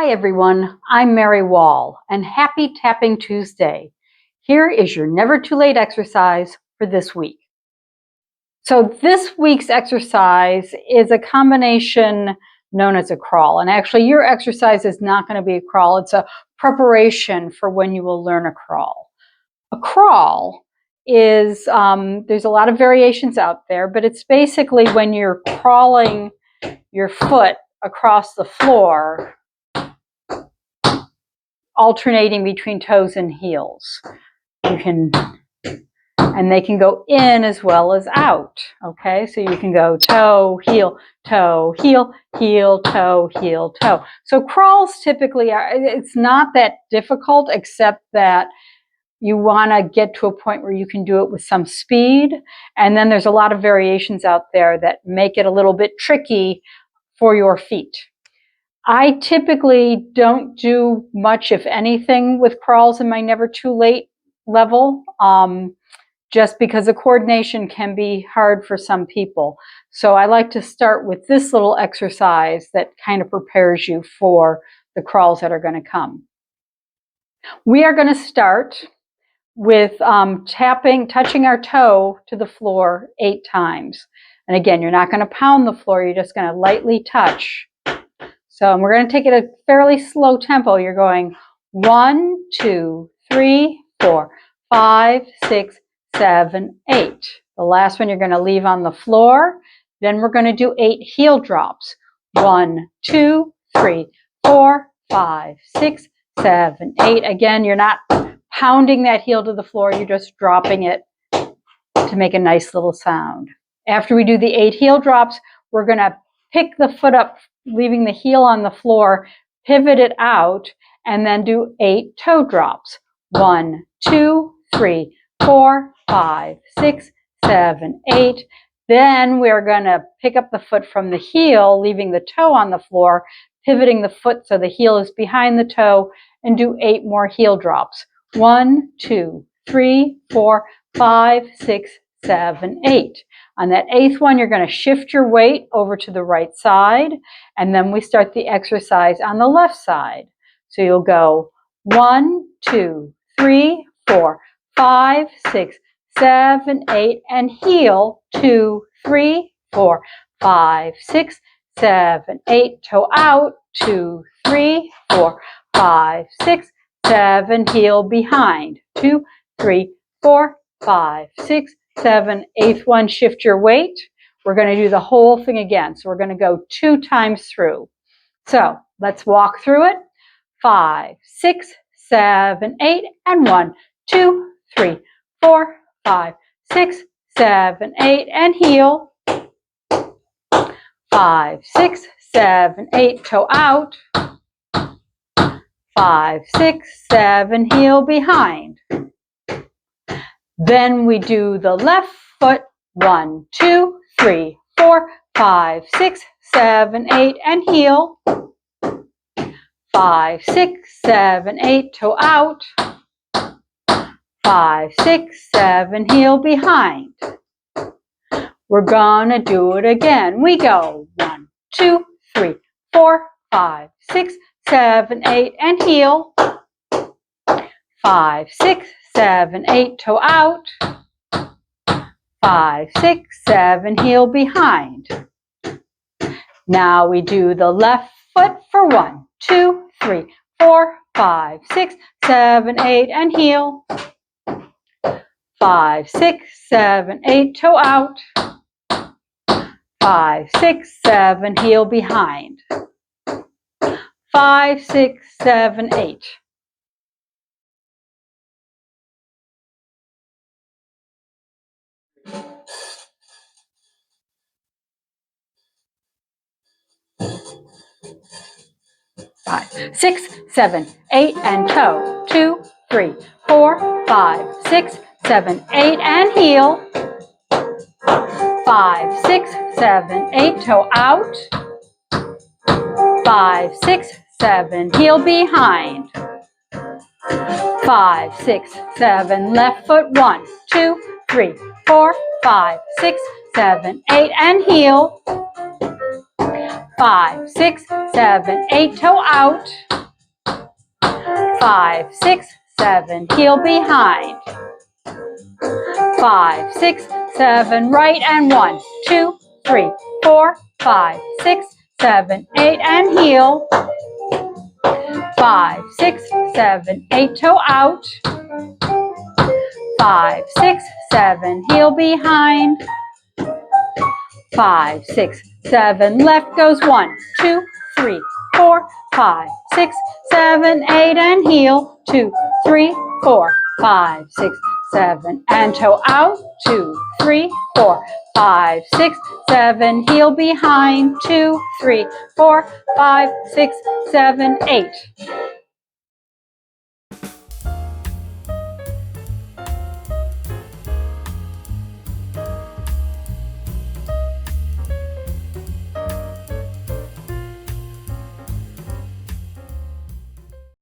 Hi everyone, I'm Mary Wall and happy Tapping Tuesday. Here is your Never Too Late exercise for this week. So this week's exercise is a combination known as a crawl. And actually your exercise is not going to be a crawl, it's a preparation for when you will learn a crawl. A crawl is, there's a lot of variations out there, but it's basically when you're crawling your foot across the floor, alternating between toes and heels. And they can go in as well as out. Okay, so you can go toe, heel, heel, toe, heel, toe. So crawls typically are, it's not that difficult, except that you want to get to a point where you can do it with some speed. And then there's a lot of variations out there that make it a little bit tricky for your feet. I typically don't do much, if anything, with crawls in my Never Too Late level, just because the coordination can be hard for some people. So I like to start with this little exercise that kind of prepares you for the crawls that are going to come. We are going to start with touching our toe to the floor 8 times. And again, you're not going to pound the floor, you're just going to lightly touch. So we're going to take it at a fairly slow tempo. You're going 1, 2, 3, 4, 5, 6, 7, 8. The last one you're going to leave on the floor. Then we're going to do 8 heel drops. 1, 2, 3, 4, 5, 6, 7, 8. Again, you're not pounding that heel to the floor. You're just dropping it to make a nice little sound. After we do the 8 heel drops, we're going to pick the foot up, leaving the heel on the floor, pivot it out, and then do 8 toe drops. 1, 2, 3, 4, 5, 6, 7, 8. Then we're going to pick up the foot from the heel, leaving the toe on the floor, pivoting the foot so the heel is behind the toe, and do 8 more heel drops. 1, 2, 3, 4, 5, 6, 7, 8. On that 8th one, you're going to shift your weight over to the right side, and then we start the exercise on the left side. So you'll go 1, 2, 3, 4, 5, 6, 7, 8, and heel 2, 3, 4, 5, 6, 7, 8, toe out 2, 3, 4, 5, 6, 7, heel behind 2, 3, 4, 5, 6, 7, 8th one, shift your weight. We're going to do the whole thing again. So we're going to go 2 times through. So let's walk through it. 5, 6, 7, 8, and 1, 2, 3, 4, 5, 6, 7, 8, and heel. 5, 6, 7, 8, toe out. 5, 6, 7, heel behind. Then we do the left foot. 1, 2, 3, 4, 5, 6, 7, 8, and heel. 5, 6, 7, 8, toe out. 5, 6, 7, heel behind. We're gonna do it again. We go 1, 2, 3, 4, 5, 6, 7, 8, and heel. 5, 6, 7, 8, toe out. 5, 6, 7, heel behind. Now we do the left foot for 1, 2, 3, 4, 5, 6, 7, 8, and heel. 5, 6, 7, 8, toe out. 5, 6, 7, heel behind. 5, 6, 7, 8. Five, 6, 7, 8, and toe. 2, 3, 4, 5, 6, 7, 8, and heel. 5, 6, 7, 8, toe out. 5, 6, 7, heel behind. 5, 6, 7, left foot. 1, 2, 3, 4, 5, 6, 7, 8, and heel. 5, 6, 7, 8, toe out. 5, 6, 7, heel behind. 5, 6, 7, right and 1, 2, 3, 4, 5, 6, 7, 8 and heel. 5, 6, 7, 8, toe out. 5, 6, 7, heel behind. 5, 6, 7, left goes 1, 2, 3, 4, 5, 6, 7, 8 and heel. 2, 3, 4, 5, 6, 7 and toe out. 2, 3, 4, 5, 6, 7, heel behind. 2, 3, 4, 5, 6, 7, 8.